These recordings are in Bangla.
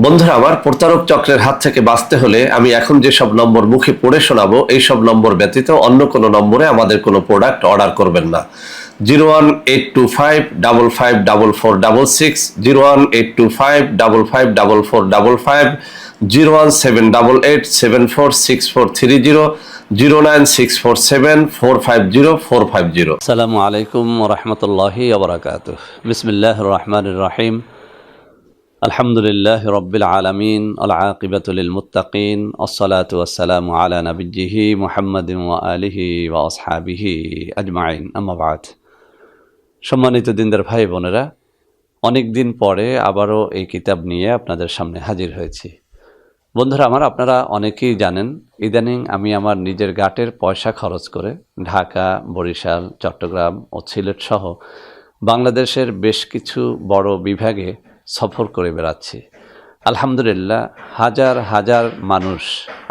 বন্ধুরা আমার, প্রতারক চক্রের হাত থেকে বাঁচতে হলে আমি এখন যেসব নম্বর মুখে পড়ে শোনাবো এই সব নম্বর ব্যতীত অন্য কোনো নম্বরে আমাদের কোনো প্রোডাক্ট অর্ডার করবেন না। 01825554466, 01825554455, 01788746430, 09647450450। আসসালামু আলাইকুম রহমতুল্লাহি ওবরাকাতুহ। বিসমিল্লাহির রহমানির রহিম। আলহামদুলিল্লাহি রাব্বিল আলামিন, আল আকিবাতু লিল মুত্তাকিন, আসসালাতু ওয়াসসালামু আলা নাবিয়্যিহি মুহাম্মাদিন ওয়া আলিহি ওয়া আসহাবিহি আজমাইন, আম্মা বাদ। সম্মানিত দিনদার ভাই বোনেরা, অনেক দিন পরে আবারও এই কিতাব নিয়ে আপনাদের সামনে হাজির হয়েছি। বন্ধুরা আমার, আপনারা অনেকেই জানেন ইদানিং আমি আমার নিজের গাটের পয়সা খরচ করে ঢাকা, বরিশাল, চট্টগ্রাম ও সিলেট সহ বাংলাদেশের বেশ কিছু বড় বিভাগে সফর করে বেড়াচ্ছি। আলহামদুলিল্লাহ, হাজার হাজার মানুষ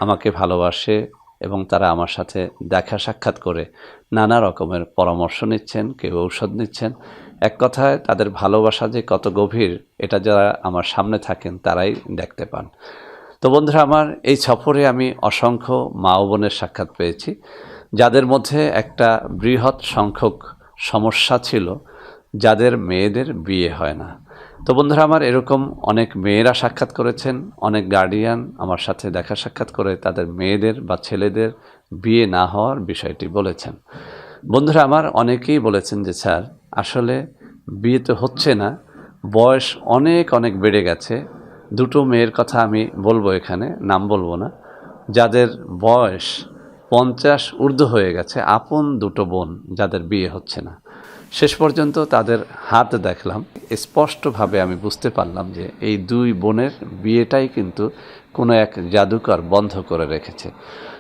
আমাকে ভালোবাসে এবং তারা আমার সাথে দেখা সাক্ষাৎ করে নানা রকমের পরামর্শ নিচ্ছেন, কেউ ঔষধ নিচ্ছেন। এক কথায় তাদের ভালোবাসা যে কত গভীর, এটা যারা আমার সামনে থাকেন তারাই দেখতে পান। তো বন্ধুরা আমার, এই সফরে আমি অসংখ্য মা ও বোনের সাক্ষাৎ পেয়েছি, যাদের মধ্যে একটা বৃহৎ সংখ্যক সমস্যা ছিল, যাদের মেয়েদের বিয়ে হয় না। তো বন্ধুরা আমার, এরকম অনেক মেয়েরা সাক্ষাৎ করেছেন, অনেক গার্ডিয়ান আমার সাথে দেখা সাক্ষাৎ করে তাদের মেয়েদের বা ছেলেদের বিয়ে না হওয়ার বিষয়টি বলেছেন। বন্ধুরা আমার, অনেকেই বলেছেন যে স্যার, আসলে বিয়ে তো হচ্ছে না, বয়স অনেক অনেক বেড়ে গেছে। দুটো মেয়ের কথা আমি বলবো, এখানে নাম বলবো না, যাদের বয়স 50 ঊর্ধ্ব হয়ে গেছে, আপন দুটো বোন যাদের বিয়ে হচ্ছে না। শেষ পর্যন্ত তাদের হাত দেখলাম, স্পষ্টভাবে আমি বুঝতে পারলাম যে এই দুই বোনের বিয়েটাই কিন্তু কোনো এক জাদুকর বন্ধ করে রেখেছে।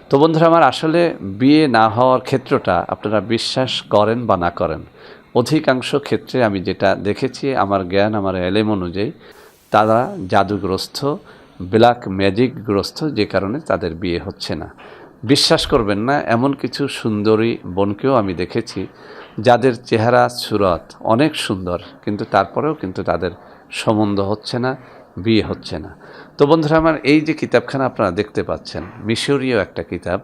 তো বন্ধুরা আমার, আসলে বিয়ে না হওয়ার ক্ষেত্রটা আপনারা বিশ্বাস করেন বা না করেন, অধিকাংশ ক্ষেত্রে আমি যেটা দেখেছি, আমার জ্ঞান, আমার এলেম অনুযায়ী, তারা জাদুগ্রস্ত, ব্ল্যাক ম্যাজিকগ্রস্ত, যে কারণে তাদের বিয়ে হচ্ছে না। বিশ্বাস করবেন না, এমন কিছু সুন্দরী বোনকেও আমি দেখেছি যাদের চেহারা সুরত অনেক সুন্দর, কিন্তু তারপরেও কিন্তু তাদের সম্বন্ধ হচ্ছে না, বিয়ে হচ্ছে না। তো বন্ধুরা আমার, এই যে কিতাবখানা আপনারা দেখতে পাচ্ছেন, মিশরীয় একটা কিতাব,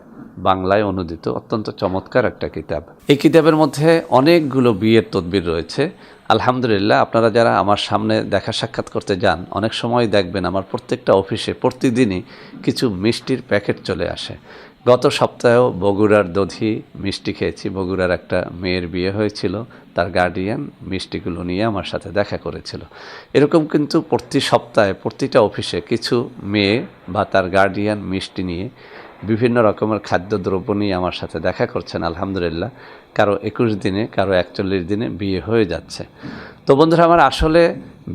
বাংলায় অনুদিত, অত্যন্ত চমৎকার একটা কিতাব। এই কিতাবের মধ্যে অনেকগুলো বিয়ের তদবির রয়েছে। আলহামদুলিল্লাহ, আপনারা যারা আমার সামনে দেখা সাক্ষাৎ করতে যান, অনেক সময় দেখবেন আমার প্রত্যেকটা অফিসে প্রতিদিনই কিছু মিষ্টির প্যাকেট চলে আসে। গত সপ্তাহেও বগুড়ার দধি মিষ্টি খেয়েছি। বগুড়ার একটা মেয়ের বিয়ে হয়েছিল, তার গার্ডিয়ান মিষ্টিগুলো নিয়ে আমার সাথে দেখা করেছিল। এরকম কিন্তু প্রতি সপ্তাহে প্রতিটা অফিসে কিছু মেয়ে বা তার গার্ডিয়ান মিষ্টি নিয়ে, বিভিন্ন রকমের খাদ্যদ্রব্য নিয়ে আমার সাথে দেখা করছেন। আলহামদুলিল্লাহ, কারো 21 দিনে, কারো 41 দিনে বিয়ে হয়ে যাচ্ছে। তো বন্ধুরা আমার, আসলে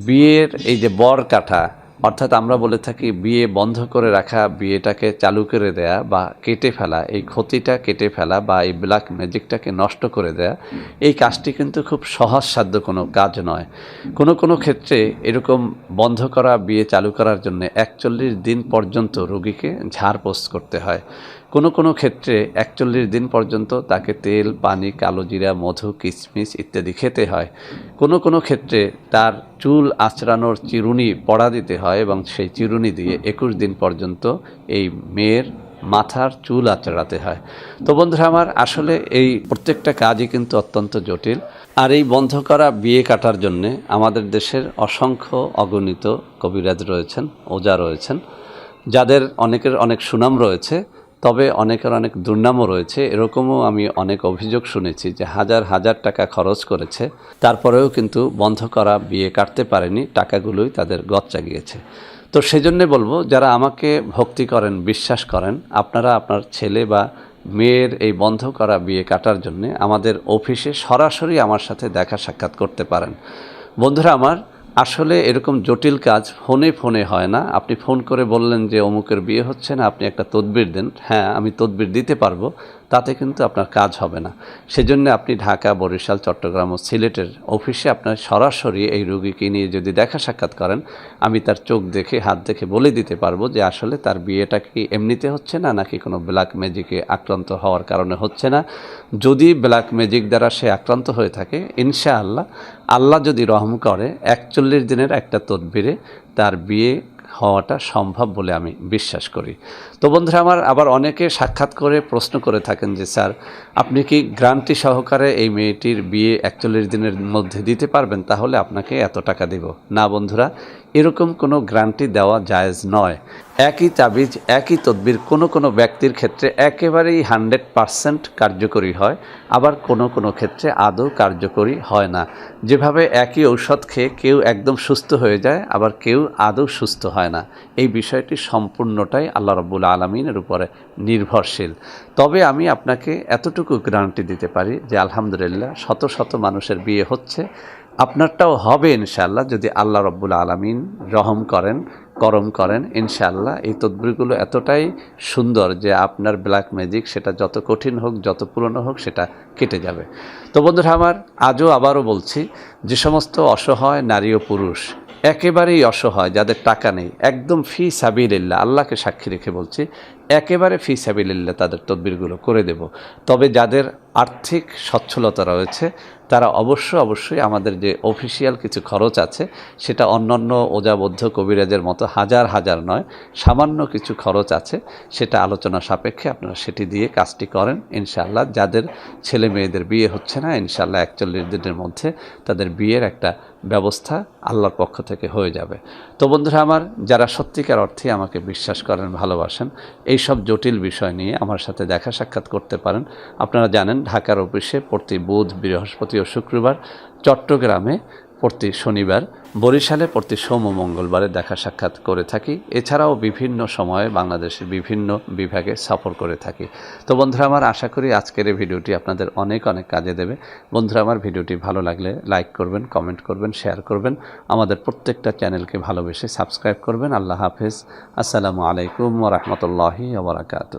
বিয়ের এই যে বর কাটা, অর্থাৎ আমরা বলে থাকি বিয়ে বন্ধ করে রাখা, বিয়েটাকে চালু করে দেয়া বা কেটে ফেলা, এই ক্ষতিটা কেটে ফেলা বা এই ব্ল্যাক ম্যাজিকটাকে নষ্ট করে দেয়া, এই কাজটি কিন্তু খুব সহজসাধ্য কোনো কাজ নয়। কোনো কোনো ক্ষেত্রে এরকম বন্ধ করা বিয়ে চালু করার জন্য 41 দিন পর্যন্ত রোগীকে ঝাড়পোছ করতে হয়। কোনো কোনো ক্ষেত্রে 41 দিন পর্যন্ত তাকে তেল, পানি, কালোজিরা, মধু, কিশমিশ ইত্যাদি খেতে হয়। কোনো কোনো ক্ষেত্রে তার চুল আঁচড়ানোর চিরুনি পড়া দিতে হয় এবং সেই চিরুনি দিয়ে 21 দিন পর্যন্ত এই মেয়ের মাথার চুল আঁচড়াতে হয়। তো বন্ধুরা আমার, আসলে এই প্রত্যেকটা কাজই কিন্তু অত্যন্ত জটিল। আর এই বন্ধ করা বিয়ে কাটার জন্যে আমাদের দেশের অসংখ্য অগণিত কবিরাজ রয়েছেন, ওঝা রয়েছেন, যাদের অনেকের অনেক সুনাম রয়েছে, তবে অনেকের অনেক দুর্নামও রয়েছে। এরকমও আমি অনেক অভিযোগ শুনেছি যে হাজার হাজার টাকা খরচ করেছে, তারপরেও কিন্তু বন্ধ করা বিয়ে কাটতে পারেনি, টাকাগুলোই তাদের গচ্চা গিয়েছে। তো সেজন্যে বলবো, যারা আমাকে ভক্তি করেন, বিশ্বাস করেন, আপনারা আপনার ছেলে বা মেয়ের এই বন্ধ করা বিয়ে কাটার জন্যে আমাদের অফিসে সরাসরি আমার সাথে দেখা সাক্ষাৎ করতে পারেন। বন্ধুরা আমার, আসলে এরকম জটিল কাজ ফোনে ফোনে হয় না। আপনি ফোন করে বললেন যে অমুকের বিয়ে হচ্ছে না, আপনি একটা তদবির দেন, হ্যাঁ আমি তদবির দিতে পারবো, তাতে কিন্তু আপনার কাজ হবে না। সেজন্য আপনি ঢাকা, বরিশাল, চট্টগ্রাম ও সিলেটের অফিসে আপনার সরাসরি এই রোগীকে নিয়ে যদি দেখা সাক্ষাৎ করেন, আমি তার চোখ দেখে, হাত দেখে বলে দিতে পারবো যে আসলে তার বিয়েটা কি এমনিতে হচ্ছে না, নাকি কোনো ব্ল্যাক ম্যাজিকে আক্রান্ত হওয়ার কারণে হচ্ছে না। যদি ব্ল্যাক ম্যাজিক দ্বারা সে আক্রান্ত হয়ে থাকে, ইনশাআল্লাহ, আল্লাহ যদি রহম করে, 41 দিনের একটা তদবিরে তার বিয়ে হওয়াটা সম্ভব বলে আমি বিশ্বাস করি। তো বন্ধুরা আমার, আবার অনেকে সাক্ষাৎ করে প্রশ্ন করে থাকেন যে স্যার, আপনি কি গ্যারান্টি সহকারে এই মেয়েটির বিয়ে 41 দিনের মধ্যে দিতে পারবেন, তাহলে আপনাকে এত টাকা দেব? না বন্ধুরা, এরকম কোনো গ্যারান্টি দেওয়া জায়েজ নয়। একই তাবিজ, একই তদবির কোনো ব্যক্তির ক্ষেত্রে একেবারেই 100% কার্যকরী হয়, আবার কোনো ক্ষেত্রে আদৌ কার্যকরী হয় না। যেভাবে একই ঔষধ খেয়ে কেউ একদম সুস্থ হয়ে যায়, আবার কেউ আদৌ সুস্থ হয় না। এই বিষয়টি সম্পূর্ণটাই আল্লাহ রাব্বুল আলামিনের উপরে নির্ভরশীল। তবে আমি আপনাকে এতটুকু গ্যারান্টি দিতে পারি যে আলহামদুলিল্লাহ শত শত মানুষের বিয়ে হচ্ছে, আপনারটাও হবে ইনশাআল্লাহ, যদি আল্লাহ রাব্বুল আলামিন রহম করেন, করম করেন। ইনশাআল্লাহ এই তদবিরগুলো এতটাই সুন্দর যে আপনার ব্ল্যাক ম্যাজিক, সেটা যত কঠিন হোক, যত পুরনো হোক, সেটা কেটে যাবে। তো বন্ধুরা আমার, আবারও বলছি, যে সমস্ত অসহায় নারী ও পুরুষ, একেবারেই অসহায়, যাদের টাকা নেই, একদম ফি সাবিলিল্লাহ, আল্লাহকে সাক্ষী রেখে বলছি, একেবারে ফি সাবিলিল্লাহ তাদের তদবিরগুলো করে দেব। তবে যাদের আর্থিক সচ্ছলতা রয়েছে, তারা অবশ্যই আমাদের যে অফিসিয়াল কিছু খরচ আছে, সেটা অন্যান্য ওজাবদ্ধ কবিরাজের মতো হাজার নয়, সামান্য কিছু খরচ আছে, সেটা আলোচনা সাপেক্ষে আপনারা সেটি দিয়ে কাজটি করেন। ইনশাআল্লাহ যাদের ছেলে মেয়েদের বিয়ে হচ্ছে না, ইনশাআল্লাহ 41 দিনের মধ্যে তাদের বিয়ের একটা ব্যবস্থা আল্লাহর পক্ষ থেকে হয়ে যাবে। তো বন্ধুরা আমার, যারা সত্যিকার অর্থে আমাকে বিশ্বাস করেন, ভালোবাসেন, এই সব জটিল বিষয় নিয়ে আমার সাথে দেখা সাক্ষাৎ করতে পারেন। আপনারা জানেন ঢাকার অফিসে প্রতি বুধ, বৃহস্পতি ও শুক্রবার, চট্টগ্রামে প্রতি শনিবার, বরিশালে প্রতি সোম ও মঙ্গলবারে দেখা সাক্ষাৎ করে থাকি। এছাড়াও বিভিন্ন সময়ে বাংলাদেশের বিভিন্ন বিভাগে সফর করে থাকি। তো বন্ধুরা আমার, আশা করি আজকের এই ভিডিওটি আপনাদের অনেক কাজে দেবে। বন্ধুরা আমার, ভিডিওটি ভালো লাগলে লাইক করবেন, কমেন্ট করবেন, শেয়ার করবেন। আমাদের প্রত্যেকটা চ্যানেলকে ভালোবেসে সাবস্ক্রাইব করবেন। আল্লাহ হাফেজ। আসসালামু আলাইকুম ওয়া রাহমাতুল্লাহি ওয়া বারাকাতুহু।